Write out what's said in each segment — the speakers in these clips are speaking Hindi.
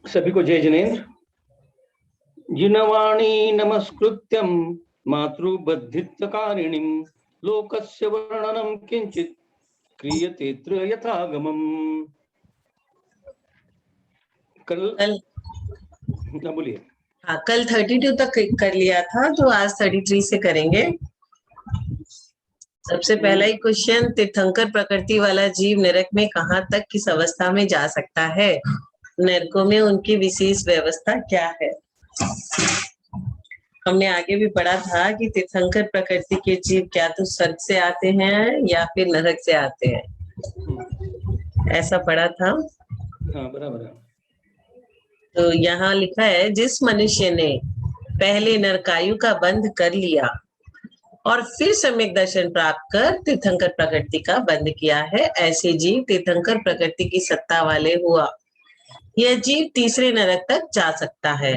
सभी को जय जिनेन्द्र। जिनवाणी नमस्कृत्यं मातृबद्धित्वकारिणीं लोकस्य वर्णनं किंचित क्रियते यथागमम्। कल बोलिए। हाँ, कल 32 तक कर लिया था, तो आज 33 से करेंगे। सबसे पहला ही क्वेश्चन, तीर्थंकर प्रकृति वाला जीव नरक में कहाँ तक किस अवस्था में जा सकता है? नरकों में उनकी विशेष व्यवस्था क्या है? हमने आगे भी पढ़ा था कि तीर्थंकर प्रकृति के जीव क्या तो स्वर्ग से आते हैं या फिर नरक से आते हैं, ऐसा पढ़ा था। हाँ, बराबर है। तो यहाँ लिखा है, जिस मनुष्य ने पहले नरकायु का बंध कर लिया और फिर सम्यक दर्शन प्राप्त कर तीर्थंकर प्रकृति का बंध किया है, ऐसे जीव तीर्थंकर प्रकृति की सत्ता वाले हुआ। यह जीव तीसरे नरक तक जा सकता है।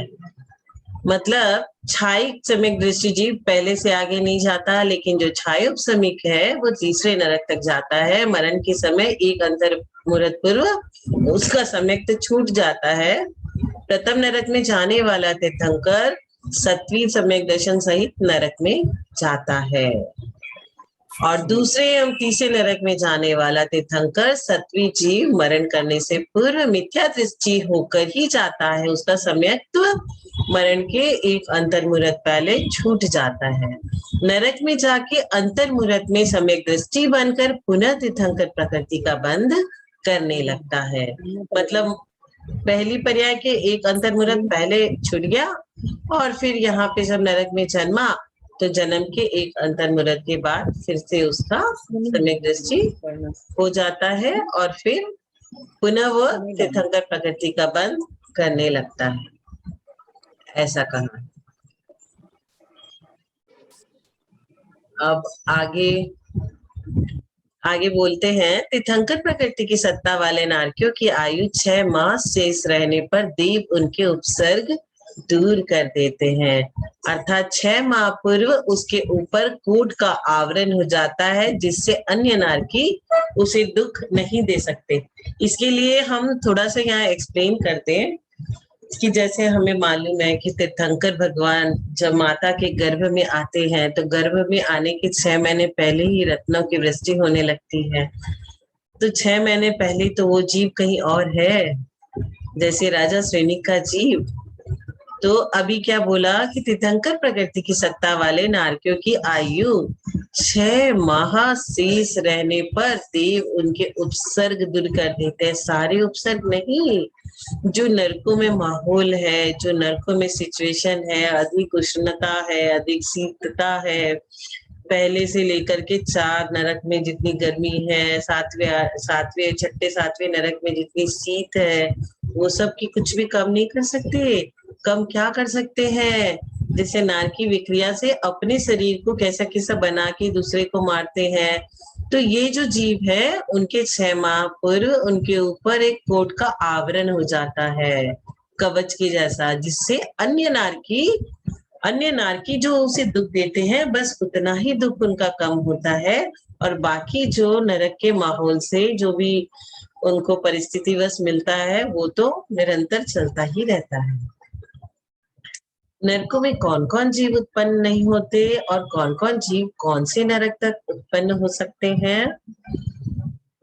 मतलब छायिक सम्यक दृष्टि जीव पहले से आगे नहीं जाता, लेकिन जो छाय उपसमिक है वो तीसरे नरक तक जाता है। मरण के समय एक अंतर मुहूर्त पूर्व उसका सम्यक तो छूट जाता है। प्रथम नरक में जाने वाला तीर्थंकर सत्वी सम्यक दर्शन सहित नरक में जाता है, और दूसरे एवं तीसरे नरक में जाने वाला तीर्थंकर सत्वी जीव मरण करने से पूर्व मिथ्या दृष्टि होकर ही जाता है। उसका सम्यक्त्व मरण के एक अंतर मुहूर्त पहले छूट जाता है। नरक में जाके अंतर मुहूर्त में सम्यक दृष्टि बनकर पुनः तीर्थंकर प्रकृति का बंध करने लगता है। मतलब पहली पर्याय के एक अंतर मुहूर्त पहले छूट गया, और फिर यहाँ पे जब नरक में जन्मा तो जन्म के एक अंतर मुहूर्त के बाद फिर से उसका सम्यक दृष्टि हो जाता है, और फिर पुनः वो तीर्थंकर प्रकृति का बंध करने लगता है, ऐसा कहा। अब आगे बोलते हैं, तीर्थंकर प्रकृति की सत्ता वाले नारकियों की आयु 6 माह शेष रहने पर देव उनके उपसर्ग दूर कर देते हैं। अर्थात 6 माह पूर्व उसके ऊपर कूट का आवरण हो जाता है, जिससे अन्य नारकी उसे दुख नहीं दे सकते। इसके लिए हम थोड़ा सा यहाँ एक्सप्लेन करते हैं कि जैसे हमें मालूम है कि तीर्थंकर भगवान जब माता के गर्भ में आते हैं तो गर्भ में आने के 6 महीने पहले ही रत्नों की वृष्टि होने लगती है। तो 6 महीने पहले तो वो जीव कहीं और है, जैसे राजा श्रेणी का जीव। तो अभी क्या बोला कि तीर्थंकर प्रकृति की सत्ता वाले नारकियों की आयु 6 माह शेष रहने पर देव उनके उपसर्ग दूर कर देते हैं। सारे उपसर्ग नहीं, जो नरकों में माहौल है, जो नरकों में सिचुएशन है, अधिक उष्णता है, अधिक शीतता है, पहले से लेकर के 4 नरक में जितनी गर्मी है, छठे सातवें नरक में जितनी शीत है, वो सब की कुछ भी कम नहीं कर सकते। कम क्या कर सकते हैं? जैसे नारकी विक्रिया से अपने शरीर को कैसा कैसा बना के दूसरे को मारते हैं, तो ये जो जीव है उनके 6 माह पूर्व उनके ऊपर एक कोट का आवरण हो जाता है, कवच के जैसा, जिससे अन्य नारकी जो उसे दुख देते हैं, बस उतना ही दुख उनका कम होता है, और बाकी जो नरक के माहौल से जो भी उनको परिस्थितिवश मिलता है वो तो निरंतर चलता ही रहता है। नरकों में कौन कौन जीव उत्पन्न नहीं होते और कौन कौन जीव कौन से नरक तक उत्पन्न हो सकते हैं?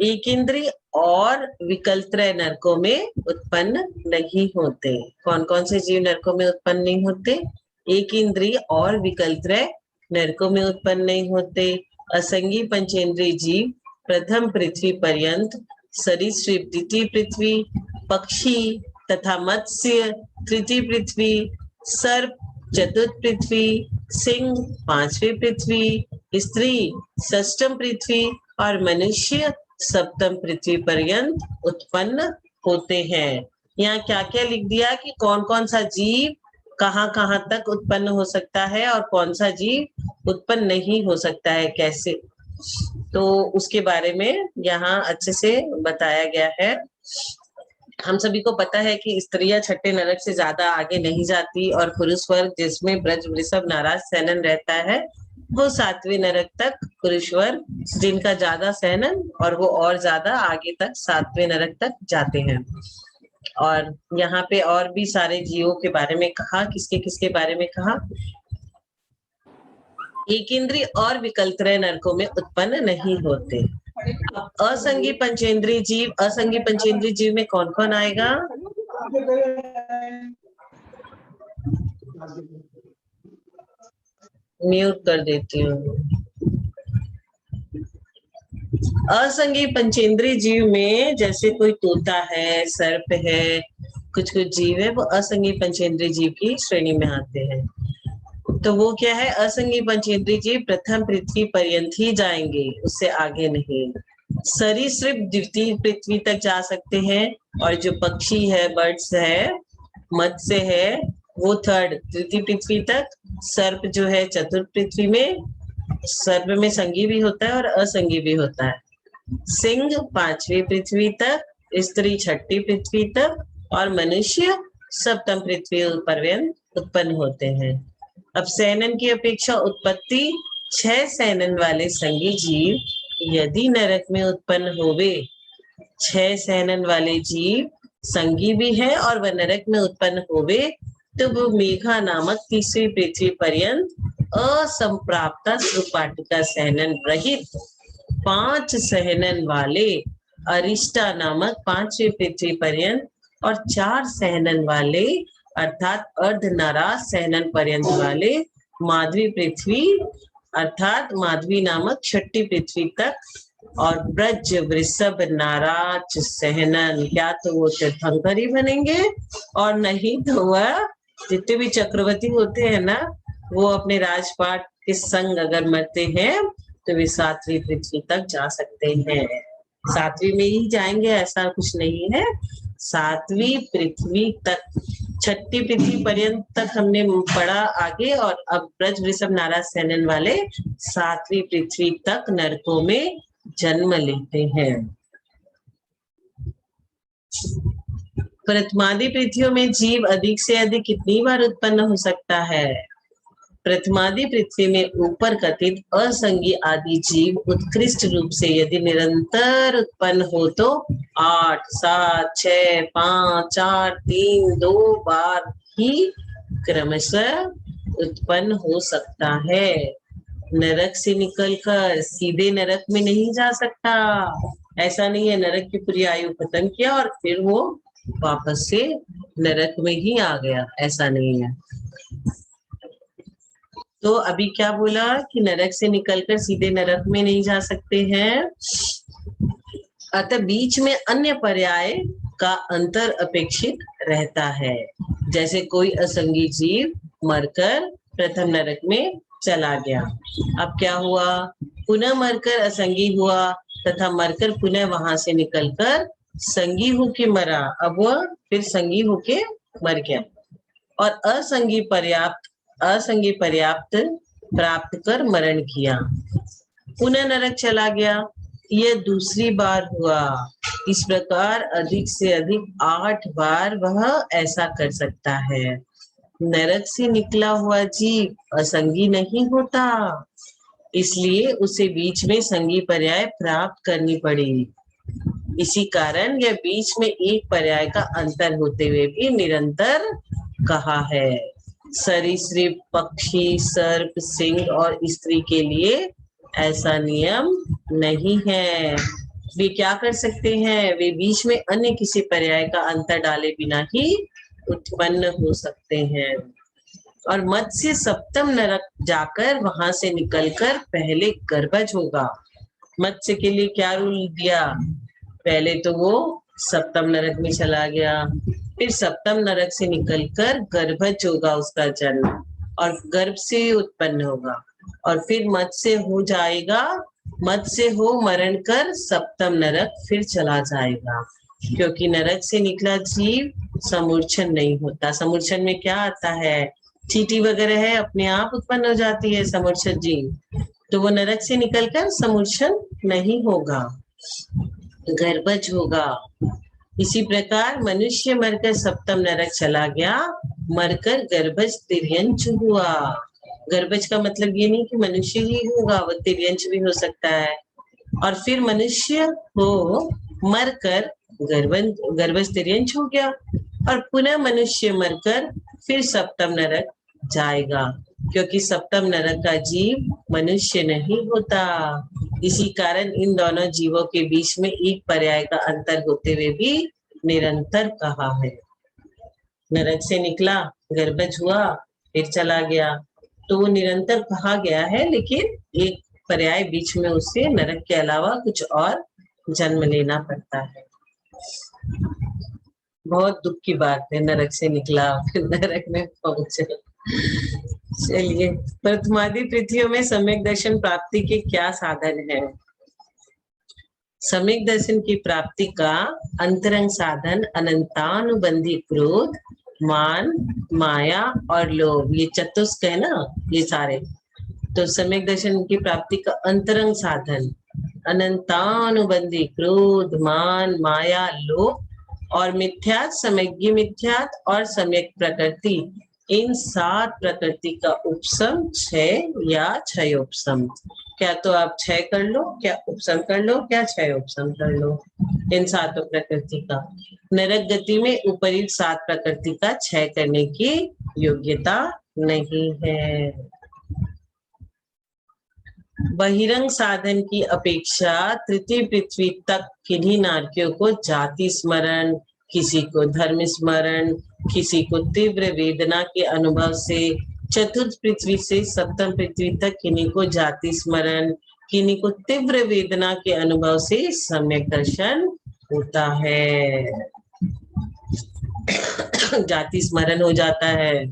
एक इंद्रिय और विकल्त्रय नरकों में उत्पन्न नहीं होते। कौन कौन से जीव नरकों में उत्पन्न नहीं होते? एक इंद्रिय और विकल्त्रय नरकों में उत्पन्न नहीं होते। असंगी पंचेंद्रिय जीव प्रथम पृथ्वी पर्यंत, सरीसृप द्वितीय पृथ्वी, पक्षी तथा मत्स्य तृतीय पृथ्वी, सर्प चतुर्थ पृथ्वी, सिंह 5वीं पृथ्वी, स्त्री 6ष्टम पृथ्वी और मनुष्य 7म पृथ्वी पर्यंत उत्पन्न होते हैं। यहाँ क्या क्या लिख दिया कि कौन कौन सा जीव कहाँ कहाँ तक उत्पन्न हो सकता है और कौन सा जीव उत्पन्न नहीं हो सकता है, कैसे, तो उसके बारे में यहाँ अच्छे से बताया गया है। हम सभी को पता है कि स्त्रियां छठे नरक से ज्यादा आगे नहीं जाती, और पुरुष वर्ग जिसमें ब्रज वृषभ नाराज सैनन रहता है वो 7वें नरक तक पुरुष वर्ग, जिनका ज्यादा सहनन, और वो और ज्यादा आगे तक 7वें नरक तक जाते हैं। और यहाँ पे और भी सारे जीवों के बारे में कहा, किसके किसके बारे में कहा। एक इंद्रिय और विकल्पत्रय नरकों में उत्पन्न नहीं होते। अब असंगी पंचेंद्रिय जीव, असंगी पंचेंद्रिय जीव में कौन कौन आएगा? म्यूट कर देती हूँ। असंगी पंचेंद्रिय जीव में जैसे कोई तोता है, सर्प है, कुछ कुछ जीव है, वो असंगी पंचेंद्रिय जीव की श्रेणी में आते हैं। तो वो क्या है? असंगी पंचेंद्रिय जीव प्रथम पृथ्वी पर्यंत ही जाएंगे, उससे आगे नहीं। सरीसृप द्वितीय पृथ्वी तक जा सकते हैं, और जो पक्षी है, बर्ड्स है, मत्स्य है, वो थर्ड तृतीय पृथ्वी तक। सर्प जो है चतुर्थ पृथ्वी में। सर्प में संगी भी होता है और असंगी भी होता है। सिंह 5वीं पृथ्वी तक, स्त्री 6ठी पृथ्वी तक, और मनुष्य 7म पृथ्वी पर्यंत उत्पन्न होते हैं। अब सैनन की अपेक्षा उत्पत्ति 6 सैनन वाले संगी जीव यदि नरक में उत्पन्न होवे, 6 सैनन वाले जीव संगी भी है और वह नरक में उत्पन्न होवे, तो वो मेघा नामक 3वीं पृथ्वी पर्यंत असंप्राप्ता सुपाटिका सहनन रहित 5 सहनन वाले अरिष्टा नामक 5वीं पृथ्वी पर्यंत, और 4 सहनन वाले अर्थात अर्धनाराज सहनन पर्यंत वाले माधवी पृथ्वी अर्थात माधवी नामक 6ठी पृथ्वी तक, और ब्रज वृषभ नाराज सहनन, क्या तो वो तीर्थंकर ही बनेंगे, और नहीं तो वह जितने भी चक्रवर्ती होते हैं ना, वो अपने राजपाट के संग अगर मरते हैं तो वे 7वीं पृथ्वी तक जा सकते हैं। 7वीं में ही जाएंगे ऐसा कुछ नहीं है, 7वीं पृथ्वी तक। 6ठी पृथ्वी पर्यंत तक हमने पढ़ा आगे, और अब ब्रज वृषभ नाराज सहनन वाले 7वीं पृथ्वी तक नरकों में जन्म लेते हैं। प्रथमादि पृथ्वियों में जीव अधिक से अधिक कितनी बार उत्पन्न हो सकता है? प्रथमादि पृथ्वी में ऊपर कथित असंगी आदि जीव उत्कृष्ट रूप से यदि निरंतर उत्पन्न हो तो 8, 7, 6, 5, 4, 3, 2 बार ही क्रमशः उत्पन्न हो सकता है। नरक से निकलकर सीधे नरक में नहीं जा सकता। ऐसा नहीं है नरक की पूरी आयु खत्म किया और फिर वो वापस से नरक में ही आ गया, ऐसा नहीं है। तो अभी क्या बोला कि नरक से निकलकर सीधे नरक में नहीं जा सकते हैं, अतः बीच में अन्य पर्याय का अंतर अपेक्षित रहता है। जैसे कोई असंगी जीव मरकर प्रथम नरक में चला गया, अब क्या हुआ, पुनः मरकर असंगी हुआ तथा मरकर पुनः वहां से निकलकर संगी होके मरा, अब वह फिर संगी होके मर गया, और असंगी पर्याप्त प्राप्त कर मरण किया, पुनः नरक चला गया, यह दूसरी बार हुआ। इस प्रकार अधिक से अधिक 8 बार वह ऐसा कर सकता है। नरक से निकला हुआ जीव असंगी नहीं होता, इसलिए उसे बीच में संगी पर्याय प्राप्त करनी पड़ी। इसी कारण यह बीच में एक पर्याय का अंतर होते हुए भी निरंतर कहा है। सरीसृप, पक्षी, सर्प, सिंह और स्त्री के लिए ऐसा नियम नहीं है। वे क्या कर सकते हैं, वे बीच में अन्य किसी पर्याय का अंतर डाले बिना ही उत्पन्न हो सकते हैं। और मत्स्य 7म नरक जाकर वहां से निकलकर पहले गर्भज होगा। मत्स्य के लिए क्या रूल दिया, पहले तो वो 7म नरक में चला गया, फिर 7म नरक से निकलकर गर्भज होगा उसका जन्म, और गर्भ से उत्पन्न होगा, और फिर मत्स्य हो जाएगा, मत्स्य हो मरण कर 7म नरक फिर चला जाएगा। क्योंकि नरक से निकला जीव समूर्छन नहीं होता। समूर्छन में क्या आता है, चींटी वगैरह है अपने आप उत्पन्न हो जाती है समूर्छित जीव, तो वो नरक से निकलकर समूर्छन नहीं होगा, गर्भज होगा। इसी प्रकार मनुष्य मरकर 7म नरक चला गया, मरकर गर्भज तिर्यंच हुआ। गर्भज का मतलब ये नहीं कि मनुष्य ही होगा, वो तिर्यंश भी हो सकता है। और फिर मनुष्य हो मरकर गर्भज तिर्यंश हो गया, और पुनः मनुष्य मरकर फिर सप्तम नरक जाएगा, क्योंकि सप्तम नरक का जीव मनुष्य नहीं होता। इसी कारण इन दोनों जीवों के बीच में एक पर्याय का अंतर होते हुए भी निरंतर कहा है। नरक से निकला, गर्भज हुआ, फिर चला गया, तो वो निरंतर कहा गया है, लेकिन एक पर्याय बीच में उसे नरक के अलावा कुछ और जन्म लेना पड़ता है। बहुत दुख की बात है, नरक से निकला फिर नरक में पहुंचे। चलिए, प्रथमादि पृथ्वियों में सम्यक दर्शन प्राप्ति के क्या साधन है? सम्यक दर्शन की प्राप्ति का अंतरंग साधन अनंतानुबंधी क्रोध, मान, माया और लोभ, ये चतुष्क है ना, ये सारे। तो सम्यक दर्शन की प्राप्ति का अंतरंग साधन अनंतानुबंधी क्रोध, मान, माया, लोभ और मिथ्यात, समज्ञ मिथ्यात और सम्यक प्रकृति, इन 7 प्रकृति का उपसम क्षय या क्षयोपशम। क्या तो आप क्षय कर लो, क्या उपशम कर लो, क्या क्षय उपशम कर लो, इन 7 प्रकृति का। नरक गति में ऊपरी 7 प्रकृति का क्षय करने की योग्यता नहीं है। बहिरंग साधन की अपेक्षा तृतीय पृथ्वी तक किन्हीं नारकियों को जाति स्मरण, किसी को धर्म स्मरण, किसी को तीव्र वेदना के अनुभव से, चतुर्थ पृथ्वी से सप्तम पृथ्वी तक किन्हीं को जाति स्मरण, किन्हीं को तीव्र वेदना के अनुभव से सम्यक दर्शन होता है। जाति स्मरण हो जाता है।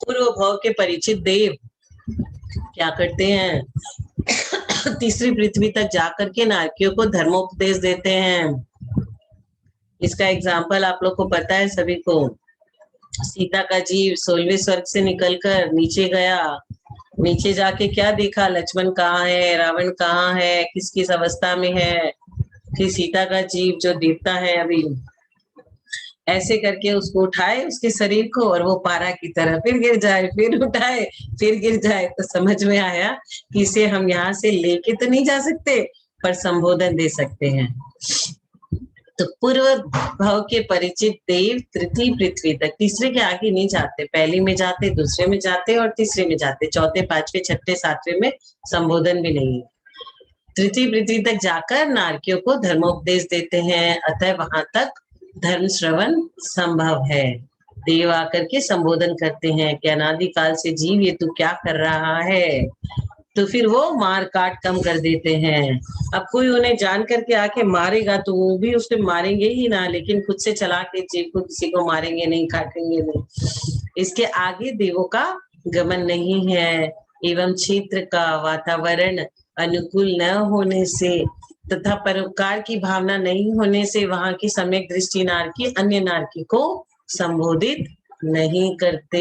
पूर्व भाव के परिचित देव क्या करते हैं? तीसरी पृथ्वी तक जाकर के नारकियों को धर्मोपदेश देते हैं। इसका एग्जाम्पल आप लोग को पता है सभी को। सीता का जीव 16वें स्वर्ग से निकलकर नीचे गया, नीचे जाके क्या देखा? लक्ष्मण कहाँ है, रावण कहाँ है, किस किस अवस्था में है। फिर सीता का जीव जो देवता है अभी, ऐसे करके उसको उठाए उसके शरीर को, और वो पारा की तरह फिर गिर जाए, फिर उठाए फिर गिर जाए। तो समझ में आया कि इसे हम यहाँ से लेके तो नहीं जा सकते, पर संबोधन दे सकते हैं। तो पूर्व भाव के परिचित देव तृतीय पृथ्वी तक, तीसरे के आगे नहीं जाते, पहली में जाते, दूसरे में जाते और तीसरे में जाते, चौथे, पांचवे, छठे, सातवें में संबोधन भी नहीं। तृतीय पृथ्वी तक जाकर नारकियों को धर्मोपदेश देते हैं, अतः वहां तक धर्म श्रवण संभव है। देव आकर के संबोधन करते हैं कि अनादिकाल से जीव ये तू क्या कर रहा है, तो फिर वो मार काट कम कर देते हैं। अब कोई उन्हें जान करके आके मारेगा तो वो भी उसे मारेंगे ही ना, लेकिन खुद से चला के जीव को किसी को मारेंगे नहीं, काटेंगे नहीं। इसके आगे देवों का गमन नहीं है, एवं क्षेत्र का वातावरण अनुकूल न होने से तथा परोपकार की भावना नहीं होने से वहां की सम्यक दृष्टि नारकी अन्य नारकी को संबोधित नहीं करते,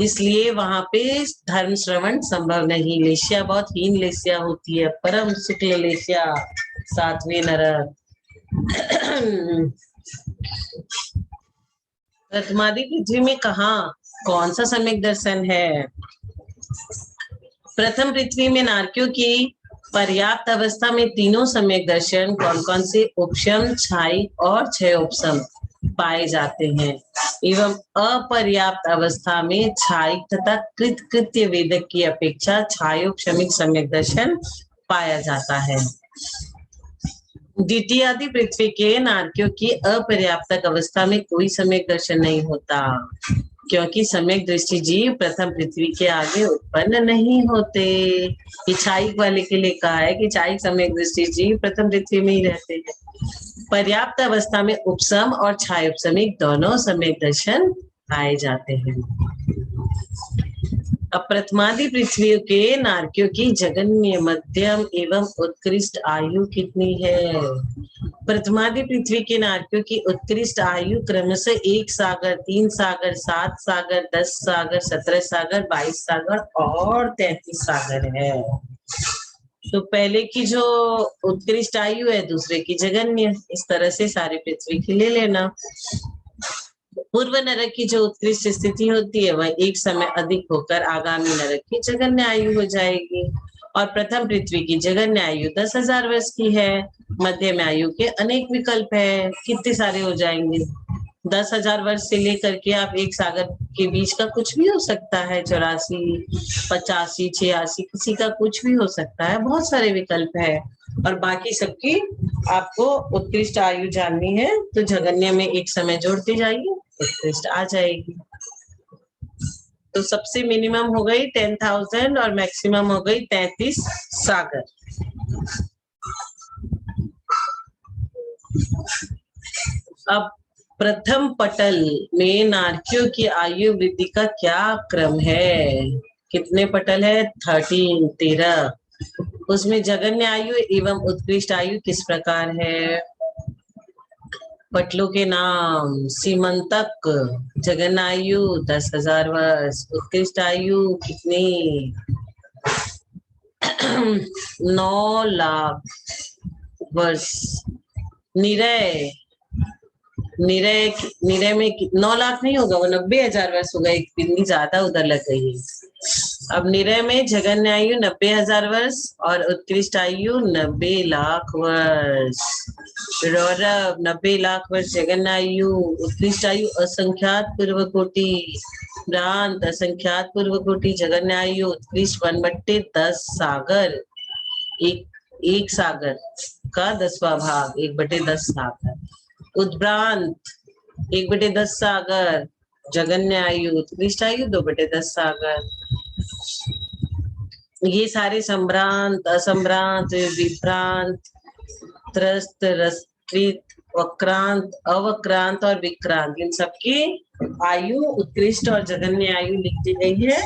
इसलिए वहां पे धर्म श्रवण संभव नहीं। लेस्या बहुत हीन लेस्या होती है, परम शुक्ल लेस्या, 7वें नरक। प्रथमादि पृथ्वी में कहा कौन सा सम्यक दर्शन है? प्रथम पृथ्वी में नारकियों की पर्याप्त अवस्था में तीनों सम्यक दर्शन कौन कौन से? उपशम, क्षाई और क्षयोपशम पाए जाते हैं, एवं अपर्याप्त अवस्था में क्षाई तथा कृत्य वेदक की अपेक्षा क्षायोपशमिक सम्यक दर्शन पाया जाता है। द्वितीय आदि पृथ्वी के नारकियों की अपर्याप्त अवस्था में कोई सम्यक दर्शन नहीं होता, क्योंकि सम्यक दृष्टि जीव प्रथम पृथ्वी के आगे उत्पन्न नहीं होते। क्षायिक वाले के लिए कहा है कि क्षायिक सम्यक दृष्टि जीव प्रथम पृथ्वी में ही रहते हैं। पर्याप्त अवस्था में उपशम और क्षायोपशमिक दोनों सम्यक दर्शन पाए जाते हैं। अब प्रथमादि पृथ्वी के नारकियों की जगन्य, मध्यम एवं उत्कृष्ट आयु कितनी है? प्रथमादि पृथ्वी के नारकियों की उत्कृष्ट आयु क्रमशः 1 सागर, 3 सागर, 7 सागर, 10 सागर, 17 सागर, 22 सागर और 33 सागर है। तो पहले की जो उत्कृष्ट आयु है, दूसरे की जगन्य, इस तरह से सारी पृथ्वी की ले लेना। पूर्व नरक की जो उत्कृष्ट स्थिति होती है वह एक समय अधिक होकर आगामी नरक की जघन्य आयु हो जाएगी। और प्रथम पृथ्वी की जघन्य आयु 10,000 वर्ष की है। मध्यम आयु के अनेक विकल्प है, कितने सारे हो जाएंगे। 10,000 वर्ष से लेकर के आप एक सागर के बीच का कुछ भी हो सकता है, 84, 85, 86, किसी का कुछ भी हो सकता है, बहुत सारे विकल्प है। और बाकी सबकी आपको उत्कृष्ट आयु जाननी है तो जघन्य में एक समय जोड़ते जाइए, उत्कृष्ट आ जाएगी। तो सबसे मिनिमम हो गई 10,000 और मैक्सिमम हो गई 33 सागर। अब प्रथम पटल में नारकियों की आयु वृद्धि का क्या क्रम है? कितने पटल है? 13। उसमें जघन्य आयु एवं उत्कृष्ट आयु किस प्रकार है? पटलों के नाम: सीमंतक, जघन्य आयु 10,000 वर्ष, उत्कृष्ट आयु कितनी? 9 लाख वर्ष। निरय में 9 लाख नहीं होगा, वो 90,000 वर्ष होगा, एक बिंदी ज्यादा उधर लग गई है। अब निरय में जघन्य आयु 90,000 वर्ष और उत्कृष्ट आयु 90 लाख वर्ष। रौरव 90 लाख वर्ष जघन्य आयु, उत्कृष्ट आयु असंख्यात पूर्व कोटि। भ्रांत असंख्यात पूर्व कोटि जघन्य आयु, उत्कृष्ट 1/10 सागर। एक सागर का 10वां भाग, 1/10 सागर। उद्भ्रांत 1/10 सागर जघन्य आयु, उत्कृष्ट आयु 2/10 सागर। ये सारे संभ्रांत, असंभ्रांत, विभ्रांत, त्रस्त, रस्त्रित, वक्रांत, अवक्रांत और विक्रांत, इन सबकी आयु उत्कृष्ट और जघन्य आयु लिख दी गई है।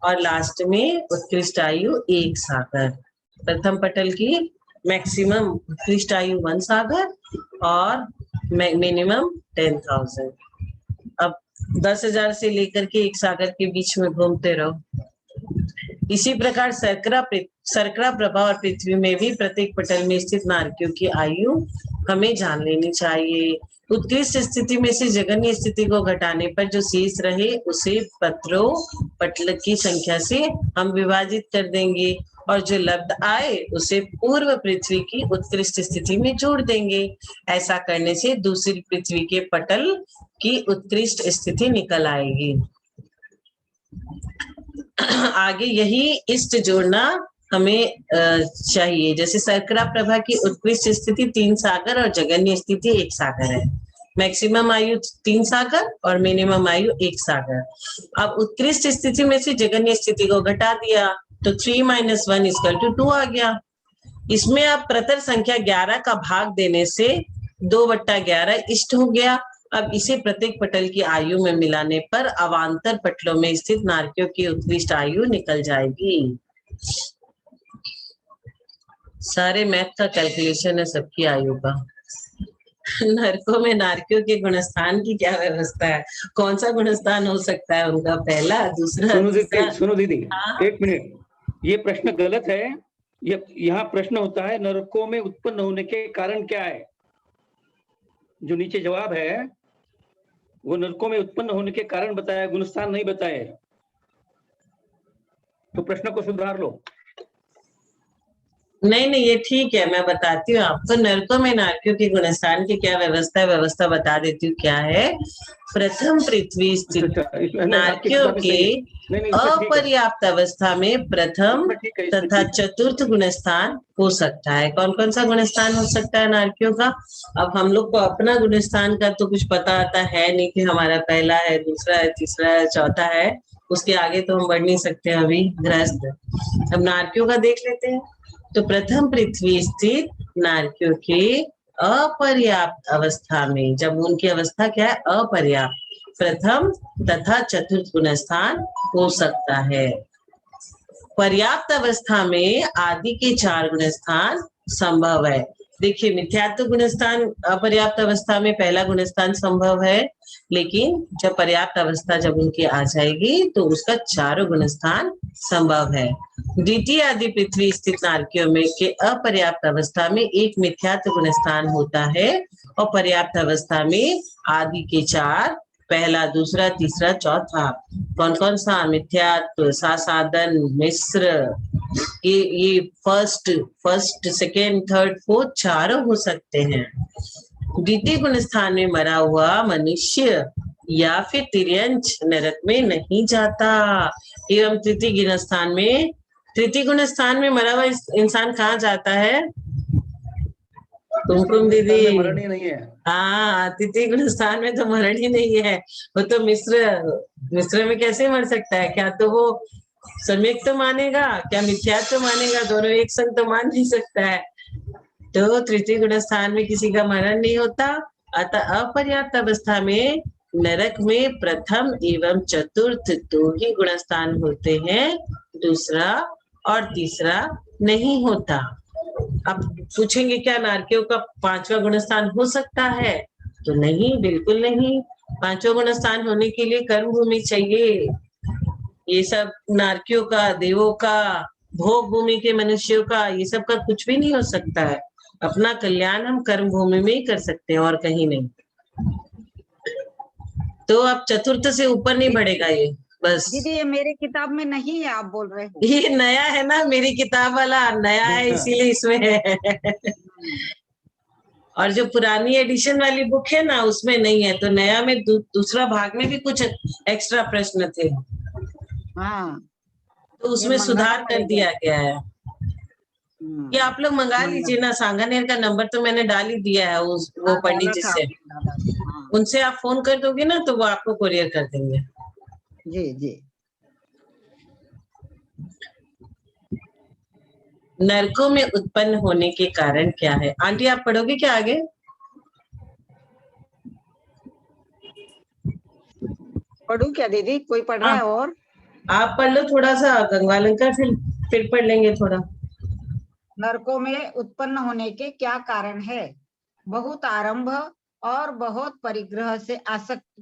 और लास्ट में उत्कृष्ट आयु 1 सागर। प्रथम पटल की मैक्सिमम उत्कृष्ट आयु 1 सागर और मिनिमम 10,000। अब 10,000 से लेकर के 1 सागर के बीच में घूमते रहो। इसी प्रकार सर्करा प्रभा और पृथ्वी में भी प्रत्येक पटल में स्थित नारकियों की आयु हमें जान लेनी चाहिए। उत्कृष्ट स्थिति में से जघन्य स्थिति को घटाने पर जो शेष रहे उसे पटल की संख्या से हम विभाजित कर देंगे और जो लब्ध आए उसे पूर्व पृथ्वी की उत्कृष्ट स्थिति में जोड़ देंगे। ऐसा करने से दूसरी पृथ्वी के पटल की उत्कृष्ट स्थिति निकल आएगी। आगे यही इष्ट जोड़ना हमें चाहिए। जैसे सर्करा प्रभा की उत्कृष्ट स्थिति 3 सागर और जघन्य स्थिति 1 सागर है। मैक्सिमम आयु 3 सागर और मिनिमम आयु 1 सागर। अब उत्कृष्ट स्थिति में से जघन्य स्थिति को घटा दिया तो 3 - 1 = 2 आ गया। इसमें आप प्रतर संख्या 11 का भाग देने से 2/11 इष्ट हो गया। अब इसे प्रत्येक पटल की आयु में मिलाने पर अवान्तर पटलों में स्थित नारकियों की उत्कृष्ट आयु निकल जाएगी। सारे मैथ का कैलकुलेशन है सबकी आयु का। नरकों में नारकियों के गुणस्थान की क्या व्यवस्था है? कौन सा गुणस्थान हो सकता है उनका? पहला, दूसरा? सुनो दीदी, हाँ? 1 मिनट, ये प्रश्न गलत है। यहाँ प्रश्न होता है नरकों में उत्पन्न होने के कारण क्या है। जो नीचे जवाब है वो नरकों में उत्पन्न होने के कारण बताया, गुणस्थान नहीं बताए। तो प्रश्न को सुधार लो। नहीं, ये ठीक है, मैं बताती हूँ आपको। नरकों में नारकियों के गुणस्थान की क्या व्यवस्था बता देती हूँ। क्या है? प्रथम पृथ्वी स्थित नारकियों के अपर्याप्त अवस्था में प्रथम तथा चतुर्थ गुणस्थान हो सकता है। कौन कौन सा गुणस्थान हो सकता है नारकियों का? अब हम लोग को अपना गुणस्थान का तो कुछ पता आता है नहीं कि हमारा पहला है, दूसरा है, तीसरा है, चौथा है, उसके आगे तो हम बढ़ नहीं सकते अभी ग्रस्त। अब नारकियों का देख लेते हैं। तो प्रथम पृथ्वी स्थित नारकियों के अपर्याप्त अवस्था में, जब उनकी अवस्था क्या है? अपर्याप्त, प्रथम तथा चतुर्थ गुणस्थान हो सकता है। पर्याप्त अवस्था में आदि के 4 गुणस्थान संभव है। देखिए, मिथ्यात्व गुणस्थान अपर्याप्त अवस्था में पहला गुणस्थान संभव है, लेकिन जब पर्याप्त अवस्था जब उनकी आ जाएगी तो उसका 4 गुणस्थान संभव है। द्वितीय आदि पृथ्वी स्थित नारकियों में के अपर्याप्त अवस्था में एक मिथ्यात्व गुणस्थान होता है और पर्याप्त अवस्था में आदि के 4 पहला, दूसरा, तीसरा, चौथा। कौन कौन सा? मिथ्यात्व, सासादन, मिश्र, ये फर्स्ट सेकेंड थर्ड फोर्थ चारों हो सकते हैं। द्वितीय गुण स्थान में मरा हुआ मनुष्य या फिर तिर्यंच नरक में नहीं जाता। एवं तृतीय गुण स्थान में मरा हुआ इंसान कहाँ जाता है? कुमकुम दीदी, मरण ही नहीं है। हाँ, तृतीय गुण स्थान में तो मरण ही नहीं है। वो तो मिश्र में कैसे मर सकता है? क्या तो वो सम्यक तो मानेगा, क्या मिथ्यात्व तो मानेगा? दोनों एक संग तो मान नहीं सकता है। तो तृतीय गुण स्थान में किसी का मरण नहीं होता। अतः अपर्याप्त अवस्था में नरक में प्रथम एवं चतुर्थ दो ही गुण स्थान होते हैं, दूसरा और तीसरा नहीं होता। अब पूछेंगे क्या नारकियों का पांचवा गुण स्थान हो सकता है? तो नहीं, बिल्कुल नहीं। पांचवा गुण स्थान होने के लिए कर्म भूमि चाहिए। ये सब नारकियों का, देवों का, भोग भूमि के मनुष्यों का, ये सब का कुछ भी नहीं हो सकता है। अपना कल्याण हम कर्म भूमि में ही कर सकते हैं और कहीं नहीं। तो अब चतुर्थ से ऊपर नहीं बढ़ेगा ये, बस। दीदी ये मेरे किताब में नहीं है, आप बोल रहे हो। ये नया है ना, मेरी किताब वाला नया है, इसीलिए इसमें है। और जो पुरानी एडिशन वाली बुक है ना, उसमें नहीं है। तो नया में दूसरा भाग में भी कुछ एक्स्ट्रा प्रश्न थे, हाँ, तो उसमें सुधार कर दिया गया है। ये आप लोग मंगा लीजिए ना, सांगानेर का नंबर तो मैंने डाल ही दिया है वो पंडित जी से। उनसे आप फोन कर दोगे ना, तो वो आपको कुरियर कर देंगे। जी जी। नरकों में उत्पन्न होने के कारण क्या है? आंटी आप पढ़ोगे क्या आगे? पढ़ू क्या दीदी? कोई पढ़ रहा है? और आप पढ़ लो थोड़ा सा गंगालन का, फिर पढ़ लेंगे थोड़ा। नरकों में उत्पन्न होने के क्या कारण है? बहुत आरंभ और बहुत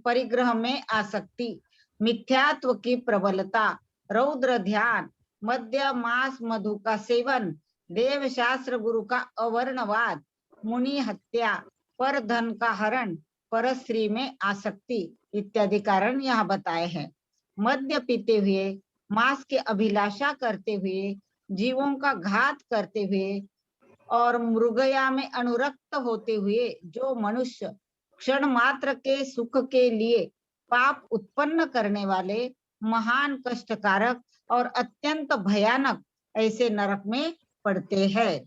परिग्रह में आसक्ति, मिथ्यात्व की प्रबलता, रौद्र ध्यान, मद्य मांस मधु का सेवन, देव शास्त्र गुरु का अवर्णवाद, मुनि हत्या, पर धन का हरण, पर स्त्री में आसक्ति इत्यादि कारण यहाँ बताए हैं। मद्य पीते हुए, मांस की अभिलाषा करते हुए, जीवों का घात करते हुए और मृगया में अनुरक्त होते हुए जो मनुष्य क्षण मात्र के सुख के लिए पाप उत्पन्न करने वाले महान कष्टकारक और अत्यंत भयानक ऐसे नरक में पड़ते हैं।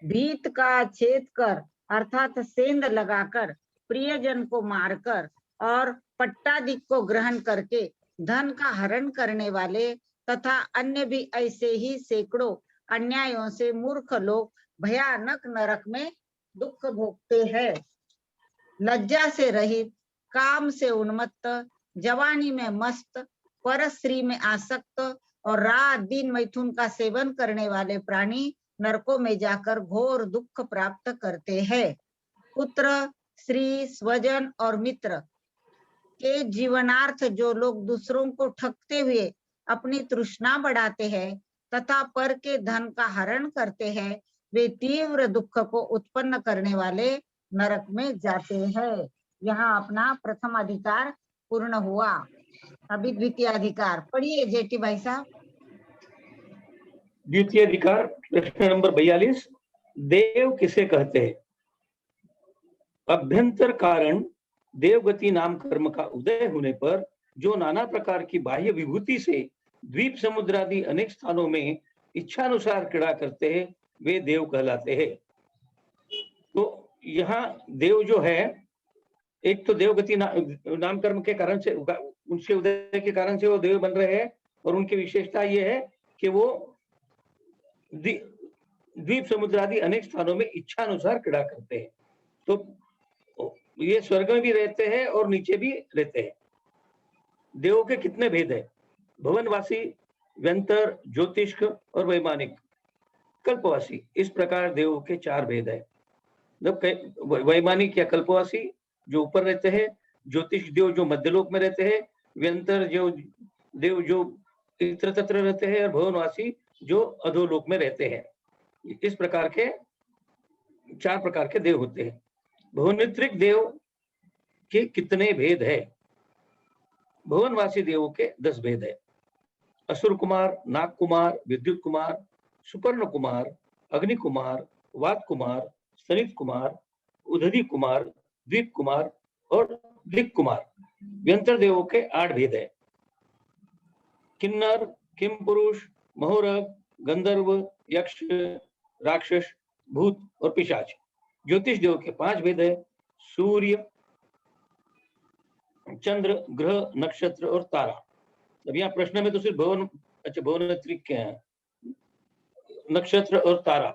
भीत का छेद कर अर्थात सेंध लगाकर, प्रियजन को मारकर और पट्टादि को ग्रहण करके धन का हरण करने वाले तथा अन्य भी ऐसे ही सैकड़ों अन्यायों से मूर्ख लोग भयानक नरक में दुख भोगते हैं। लज्जा से रहित, काम से उन्मत्त, जवानी में मस्त, पर स्त्री में आसक्त और रात दिन मैथुन का सेवन करने वाले प्राणी नरकों में जाकर घोर दुख प्राप्त करते हैं। पुत्र, स्त्री, स्वजन और मित्र के जीवनार्थ जो लोग दूसरों को ठगते हुए अपनी तृष्णा बढ़ाते हैं तथा पर के धन का हरण करते हैं, वे तीव्र दुख को उत्पन्न करने वाले नरक में जाते हैं। यहाँ अपना प्रथम अधिकार पूर्ण हुआ। अभी द्वितीय अधिकार पढ़िए जेटी भाई साहब। द्वितीय अधिकार प्रश्न नंबर 42, देव किसे कहते हैं? अभ्यंतर कारण देवगति नाम कर्म का उदय होने पर जो नाना प्रकार की बाह्य विभूति से द्वीप समुद्र आदि अनेक स्थानों में इच्छानुसार क्रीड़ा करते हैं, वे देव कहलाते हैं। तो यहाँ देव जो है, एक तो देवगति नाम कर्म के कारण से, उनके उदय के कारण से वो देव बन रहे हैं, और उनकी विशेषता ये है कि वो द्वीप समुद्र आदि अनेक स्थानों में इच्छानुसार क्रीड़ा करते हैं। तो ये स्वर्ग में भी रहते हैं और नीचे भी रहते हैं। देवों के कितने भेद है? भवनवासी, व्यंतर, ज्योतिष्क और वैमानिक, कल्पवासी, इस प्रकार देवों के 4 भेद है। वैमानिक या कल्पवासी जो ऊपर रहते हैं, ज्योतिष देव जो मध्यलोक में रहते हैं, व्यंतर जो देव जो इत्र तत्र रहते हैं, और भवनवासी जो अधोलोक में रहते हैं। इस प्रकार के 4 प्रकार के देव होते हैं। भुवनित्रिक देव के कितने भेद है? भुवनवासी देवों के 10 भेद है। असुर कुमार, नाग कुमार, विद्युत कुमार, सुपर्ण कुमार, अग्नि कुमार, वात कुमार, सनित कुमार, उदधि कुमार, द्वीप कुमार और दिक् कुमार। व्यंतर देवों के 8 भेद है। किन्नर, किम पुरुष, महोरग, गंधर्व, यक्ष, राक्षस, भूत और पिशाच। ज्योतिष देव के 5 भेद है। सूर्य, चंद्र, ग्रह, नक्षत्र और तारा। अब यहाँ प्रश्न में तो सिर्फ भुवनेत्रिक के हैं, नक्षत्र और तारा।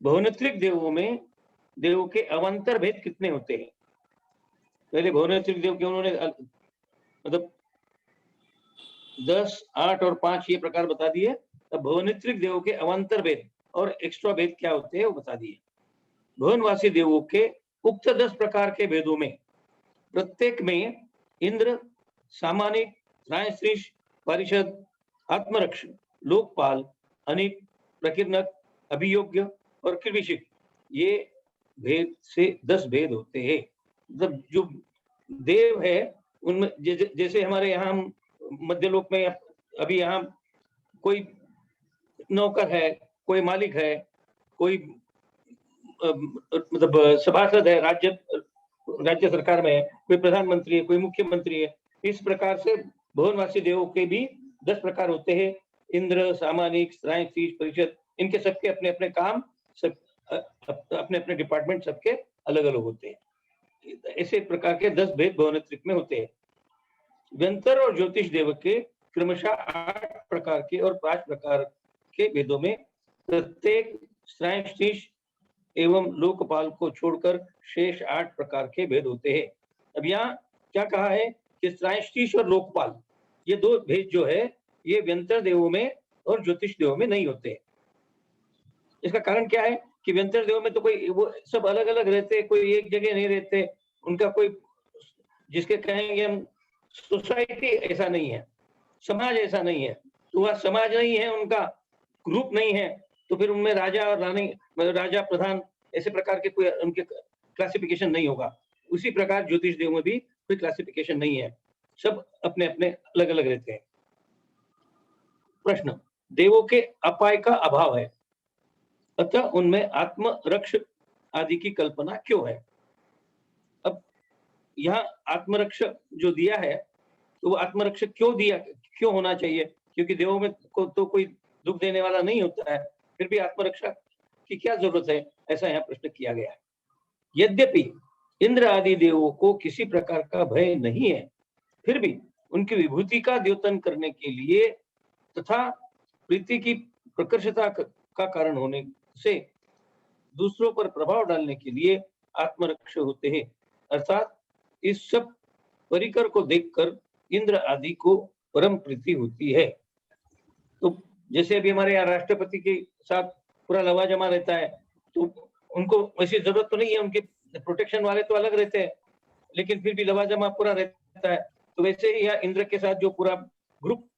भुवनेत्रिक देवों के अवंतर भेद कितने होते हैं? पहले भुवनेत्रिक देव के उन्होंने मतलब 10, 8 और 5 ये प्रकार बता दिए। अब भुवनेत्रिक देवों के अवंतर भेद और एक्स्ट्रा भेद क्या होते हैं वो बता दिए। भुवनवासी देवों के उक्त 10 प्रकार के भेदों में प्रत्येक में इंद्र, सामानिक, त्रायश्रीष, परिषद, आत्मरक्ष, लोकपाल, अनिक, प्रकीर्णक, अभियोग्य और कृभिषिक, ये भेद से 10 भेद होते हैं। मतलब जो देव है उनमें जैसे हमारे यहाँ मध्यलोक में अभी यहाँ कोई नौकर है, कोई मालिक है, कोई मतलब सभासद है, राज्य सरकार में कोई प्रधानमंत्री है, कोई मुख्यमंत्री है। इस प्रकार से भुवनवासी देवों के भी 10 प्रकार होते हैं। इंद्र, सामानिक, त्रायश्रीष, परिषद, इनके सबके अपने अपने काम, सब अपने अपने डिपार्टमेंट सबके अलग अलग होते हैं। ऐसे प्रकार के 10 भेद भुवनेत्रिक में होते हैं। व्यंतर और ज्योतिष देव के क्रमशः 8 प्रकार के और 5 प्रकार के भेदों में प्रत्येक त्रायश्रीष एवं लोकपाल को छोड़कर शेष 8 प्रकार के भेद होते हैं। अब यहाँ क्या कहा है कि त्रायश्रीष और लोकपाल ये 2 भेद जो है ये व्यंतर देवों में और ज्योतिष देवों में नहीं होते। इसका कारण क्या है कि व्यंतर देवों में तो कोई वो सब अलग अलग रहते, कोई एक जगह नहीं रहते, उनका कोई जिसके कहेंगे हम सोसाइटी ऐसा नहीं है, समाज ऐसा नहीं है। तो वह समाज नहीं है, उनका ग्रुप नहीं है, तो फिर उनमें राजा और रानी, राजा प्रधान ऐसे प्रकार के कोई उनके क्लासिफिकेशन नहीं होगा। उसी प्रकार ज्योतिष देव में भी कोई क्लासिफिकेशन नहीं है, सब अपने अपने अलग अलग रहते हैं। प्रश्न, देवों के अपाय का अभाव है, अतः उनमें आत्मरक्ष आदि की कल्पना क्यों है? अब यहाँ आत्मरक्ष जो दिया है तो वो आत्मरक्ष क्यों होना चाहिए? क्योंकि देवों में को तो कोई दुख देने वाला नहीं होता है, फिर भी आत्मरक्षा की क्या जरूरत है, ऐसा यहाँ प्रश्न किया गया है। यद्यपि इंद्र आदि देवों को किसी प्रकार का भय नहीं है, फिर भी उनकी विभूति का द्योतन करने के लिए तथा प्रीति की प्रकर्षता का कारण होने से दूसरों पर प्रभाव डालने के लिए आत्मरक्ष होते हैं। अर्थात इस सब परिकर को देखकर इंद्र आदि को परम प्रीति होती है। तो जैसे अभी हमारे यहाँ राष्ट्रपति के साथ पूरा लवाजमा रहता है, तो उनको वैसी जरूरत तो नहीं है, उनके प्रोटेक्शन वाले तो अलग रहते हैं, लेकिन फिर भी लवाजमा पूरा रहता है। तो वैसे ही यहाँ इंद्र के साथ जो पूरा ग्रुप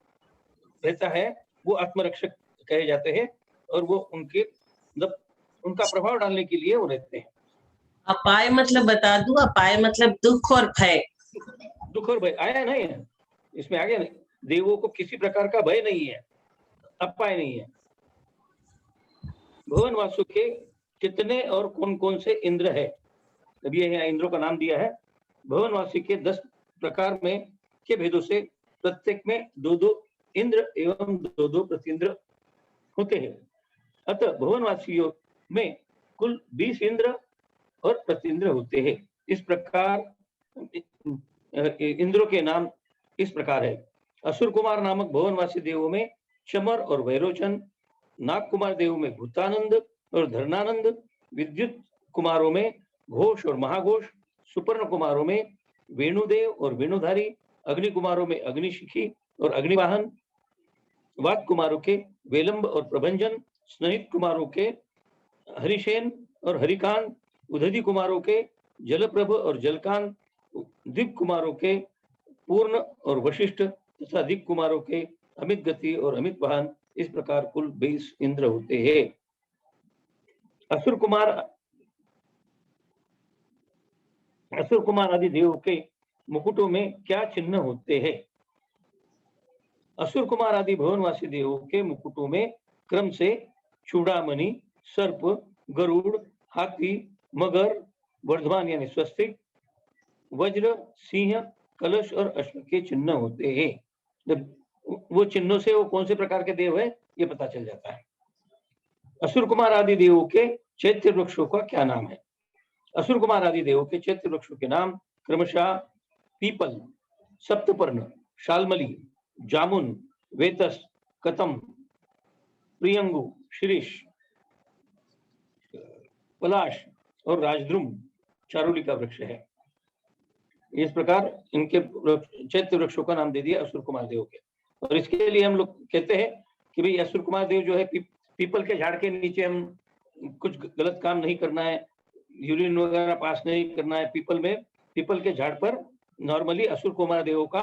रहता है वो आत्मरक्षक कहे जाते हैं, और वो उनके मतलब उनका प्रभाव डालने के लिए वो रहते हैं। अपाय मतलब बता दूं, अपाय मतलब दुख और भय। दुख और भय आया नहीं है इसमें, आगे नहीं, देवों को किसी प्रकार का भय नहीं है, अपाय नहीं है। भुवन वासु के कितने और कौन कौन से इंद्र है? अभी यहाँ इंद्रों का नाम दिया है। भुवन वासी के 10 प्रकार में के भेदों से प्रत्येक में 2-2 इंद्र एवं 2-2 प्रतींद्र होते हैं। अतः भुवनवासियों में कुल 20 इंद्र और प्रतींद्र होते हैं। इस प्रकार इंद्रों के नाम इस प्रकार है। असुर कुमार नामक भुवनवासी देवों में चमर और वैरोचन, नाग कुमार देवों में भूतानंद और धर्णानंद, विद्युत कुमारों में घोष और महाघोष, सुपर्ण कुमारों में वेणुदेव और वेणुधारी, अग्नि कुमारों में अग्निशिखी और अग्निवाहन, वात कुमारों के वेलंब और प्रभंजन, स्नेहित कुमारों के हरिशेन और हरिकांत, उदधि कुमारों के जलप्रभ और जलकांत, दिक् कुमारों के पूर्ण और वशिष्ठ तथा दिक् कुमारों के अमित गति और अमित वाहन। इस प्रकार कुल 20 इंद्र होते हैं। असुर कुमार असुर कुमार आदि देवों के मुकुटों में क्या चिन्ह होते हैं? असुर कुमार आदि भुवनवासी देवों के मुकुटों में क्रम से चूड़ामणि, सर्प, गरुड़, हाथी, मगर, वर्धमान यानी स्वस्तिक, वज्र, सिंह, कलश और अश्व के चिन्ह होते हैं। जब वो चिन्हों से वो कौन से प्रकार के देव है ये पता चल जाता है। असुर कुमार आदि देवों के चैत्य वृक्षों का क्या नाम है? असुर कुमार आदि देवों के चैत्य वृक्षों के नाम क्रमशः पीपल, सप्तपर्ण, शालमली, जामुन, वेतस, कतम, प्रियंगु, शीरीष, पलाश और राजद्रुम चारुली का वृक्ष है। इस प्रकार इनके चैत्य वृक्षों का नाम दे दिया असुर कुमार देव के। और इसके लिए हम लोग कहते हैं कि भाई असुर कुमार देव जो है पीपल के झाड़ के नीचे हम कुछ गलत काम नहीं करना है, यूरिन वगैरह पास नहीं करना है। पीपल के झाड़ पर नॉर्मली असुर कुमार देव का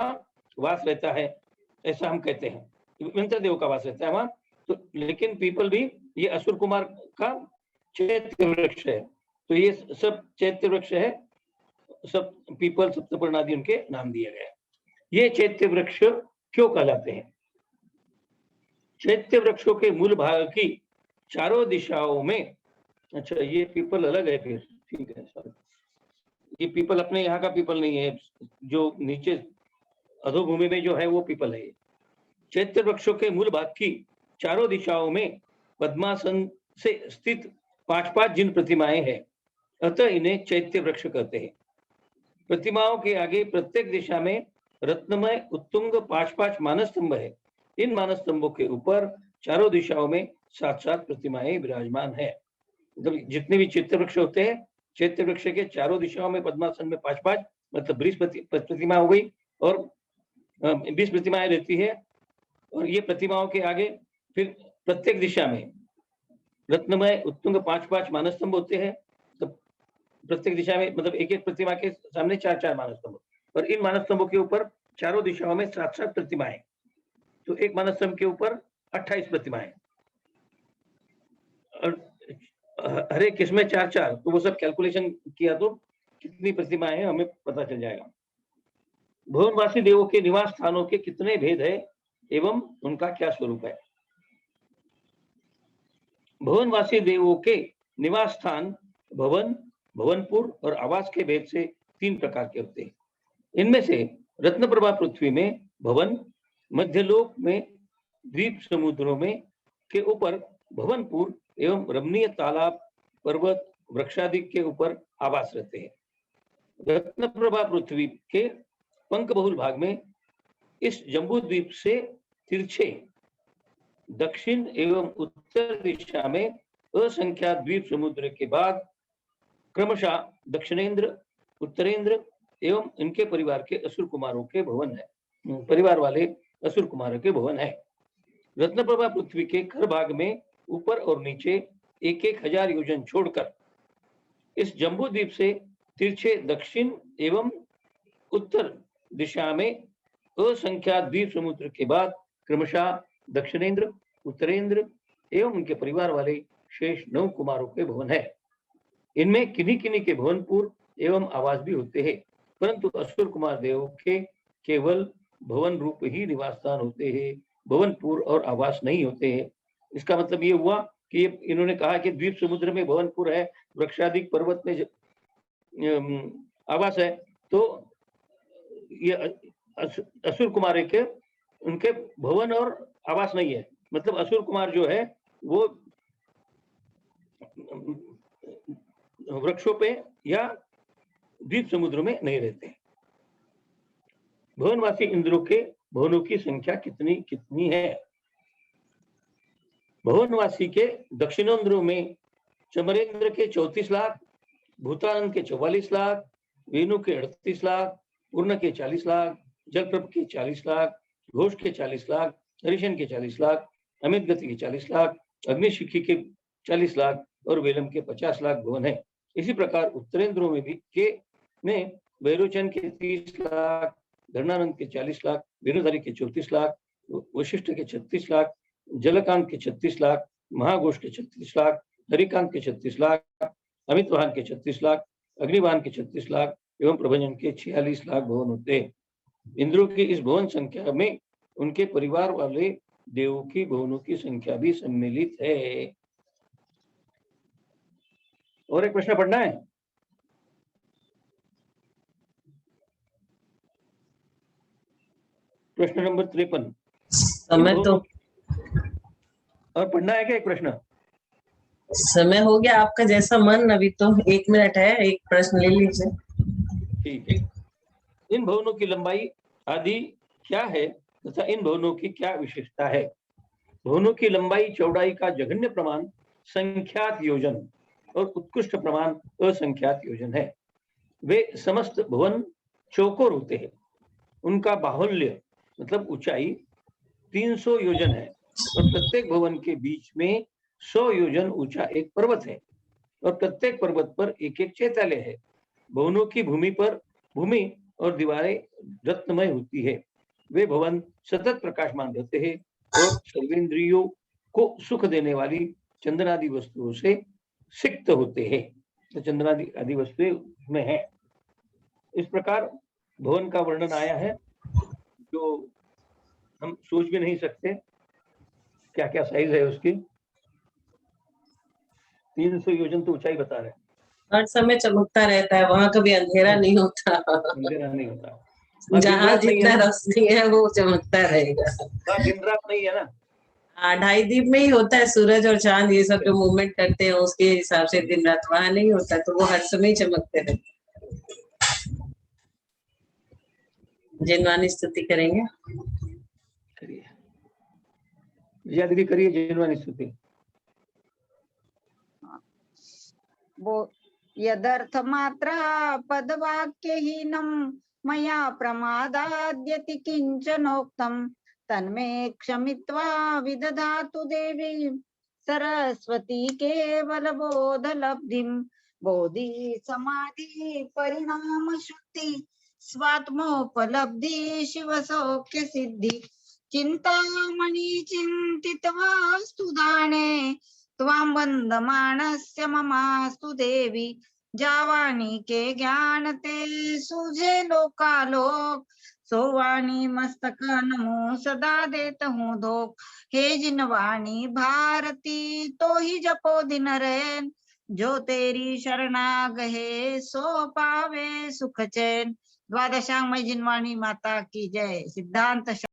वास रहता है, ऐसा हम कहते हैं। इंद्र देव का वास रहता है वहां तो, लेकिन पीपल भी ये असुर कुमार का चैत्य वृक्ष है। तो ये सब चैत्य वृक्ष है, सब पीपल, सप्तपर्ण आदि उनके नाम दिए गए। ये चैत्य वृक्ष क्यों कहलाते हैं? चैत्य वृक्षों के मूल भाग की चारों दिशाओं में, अच्छा ये पीपल अलग है फिर, ठीक है सर, ये पीपल अपने यहाँ का पीपल नहीं है, जो नीचे अधोभूमि में जो है वो पीपल है। चैत्य वृक्षों के मूल भाग की चारों दिशाओं में पद्मासन से स्थित 5-5 जिन प्रतिमाएं हैं, अतः इन्हें चैत्य वृक्ष कहते हैं। प्रतिमाओं के आगे प्रत्येक दिशा में रत्नमय उत्तुंग 5-5 मानस्तंभ है। इन मानस्तंभों के ऊपर चारों दिशाओं में 7-7 प्रतिमाएं विराजमान है। मतलब जितने भी चैत्य वृक्ष होते हैं, चैत्य वृक्ष के चारों दिशाओं में पद्मासन में 5-5 मतलब 20 प्रतिमा हो गई और 20 प्रतिमाएं रहती है। और ये प्रतिमाओं के आगे फिर प्रत्येक दिशा में रत्नमय उत्तुंग 5-5 मानस्तंभ होते हैं। तो प्रत्येक दिशा में मतलब एक प्रतिमा के सामने 4-4 मानस्तंभ, और इन मानस्तंभों के ऊपर चारों दिशाओं में 7-7 प्रतिमाएं, तो एक मानस्तंभ के ऊपर 28 प्रतिमाएं, और हर एक किसमें 4-4, तो वो सब कैलकुलेशन किया तो कितनी प्रतिमाएं हैं हमें पता चल जाएगा। भुवनवासी देवों के निवास स्थानों के कितने भेद है एवं उनका क्या स्वरूप है? भुवनवासी देवों के निवास स्थान भवन, भवनपुर और आवास के भेद से 3 प्रकार के होते हैं। इनमें से रत्नप्रभा पृथ्वी में भवन, मध्यलोक में द्वीप समुद्रों में के ऊपर भवनपुर एवं रमणीय तालाब, पर्वत, वृक्षादि के ऊपर आवास रहते हैं। रत्नप्रभा पृथ्वी के पंख बहुल भाग में इस जम्बू द्वीप से तिरछे दक्षिण एवं उत्तर दिशा में असंख्यात द्वीप समुद्र के बाद क्रमशः दक्षिणेंद्र, उत्तरेंद्र एवं इनके परिवार के असुर कुमारों के भवन है, परिवार वाले असुर कुमारों के भवन है। रत्नप्रभा पृथ्वी के घर भाग में ऊपर और नीचे 1,000 योजन छोड़कर इस जम्बू द्वीप से तिरछे दक्षिण एवं उत्तर दिशा में असंख्यात द्वीप समुद्र के बाद क्रमशः दक्षिणेंद्र, उत्तरेंद्र एवं उनके परिवार वाले शेष 9 कुमारों के भवन है। इनमें किन्हीं के भवनपुर एवं आवास भी होते हैं, परंतु असुर कुमार देव के केवल भवन रूप ही निवास स्थान होते हैं, भवनपुर और आवास नहीं होते हैं। इसका मतलब ये हुआ कि इन्होंने कहा कि द्वीप समुद्र में भवनपुर है, वृक्षाधिक पर्वत में आवास है, तो ये असुर कुमार के उनके भवन और आवास नहीं है। मतलब असुर कुमार जो है वो वृक्षों पे या द्वीप समुद्र में नहीं रहते। भवनवासी इंद्रों के भवनों की संख्या कितनी है? भवनवासी के दक्षिणेंद्रों में चमरेंद्र के 34 लाख, भूतानंद के 44 लाख, वेणु के 38 लाख, पूर्ण के 40 लाख, जलप्रभ के 40 लाख, घोष के 40 लाख, हरिशन के 40 लाख, अमित गति के 40 लाख, अग्निशिखी के 40 लाख और वेलम के 50 लाख भवन है। इसी प्रकार उत्तरेंद्रों में भी के में भैरोचन के 30 लाख, धरणानंद के 40 लाख, वेणुधारी के 34 लाख, वशिष्ठ के 36 लाख, जलकांत के 36 लाख, महाघोष के 36 लाख, हरिकांत के 36 लाख, अमितवाहन के 36 लाख, अग्निवाहन के 36 लाख, एवं प्रभंजन के 46 लाख भवन होते हैं। इंद्रों की इस भवन संख्या में उनके परिवार वाले देवों की भवनों की संख्या भी सम्मिलित है। और एक प्रश्न पढ़ना है। प्रश्न नंबर 53। समय तो और पढ़ना है क्या एक प्रश्न? समय हो गया आपका, जैसा मन। अभी तो 1 मिनट है, एक प्रश्न ले लीजिए। ठीक है। इन भवनों की लंबाई आदि क्या है तथा इन भवनों की क्या विशेषता है? भवनों की लंबाई चौड़ाई का जघन्य प्रमाण संख्यात योजन और उत्कृष्ट प्रमाण असंख्यात योजन है। वे समस्त भवन चौकोर होते हैं। उनका बाहुल्य मतलब ऊंचाई 300 योजन है और प्रत्येक भवन के बीच में 100 योजन ऊंचा एक पर्वत है और प्रत्येक पर्वत पर एक एक चैत्यालय है। भवनों की भूमि और दीवारें रत्नमय होती है। वे भवन सतत प्रकाशमान रहते हैं और सर्वेंद्रियों को सुख देने वाली चंदनादि वस्तुओं से सिक्त होते हैं। तो चंदनादि आदि वस्तुएं में है। इस प्रकार भवन का वर्णन आया है जो हम सोच भी नहीं सकते क्या क्या साइज है उसकी। 300 योजन तो ऊंचाई बता रहे हैं। हर समय चमकता रहता है, वहां कभी अंधेरा नहीं होता। अंधेरा नहीं होता। वहाँ दिन जहाँ रात नहीं जितना है ना? रोशनी है वो चमकता रहेगा। वहाँ दिन रात नहीं है ना? हाँ, 2.5 दीप में ही होता है सूरज और चांद, ये सब जो मूवमेंट करते हैं उसके हिसाब से दिन रात। वहां नहीं होता, तो वो हर समय चमकते रहते। जिनवानी स्तुति करेंगे। करिए, याद भी करिए जिनवानी स्तुति। वो यदर्थ मात्रा पदवाक्यहीनं मया प्रमादाद्यति किंचनोक्तं तन्मे क्षमित्वा विदधातु देवी सरस्वती केवल बोधलब्धिं। बोधि समाधि परिणाम शुद्धि स्वात्मोपलब्धि शिव सौख्य सिद्धि। चिंतामणि चिंतितवास्तु दाने त्वां वन्दमानस्य ममास्तु देवी। जावानी के ज्ञान ते सूझे लोकालोक सोवाणी मस्तक नमो सदा देत हूँ धोख। हे जिनवाणी भारती तो ही जपो दिन रैन जो तेरी शरणा गहे सो पावे सुख चैन। द्वादशांग में जिनवाणी माता की जय। सिद्धांत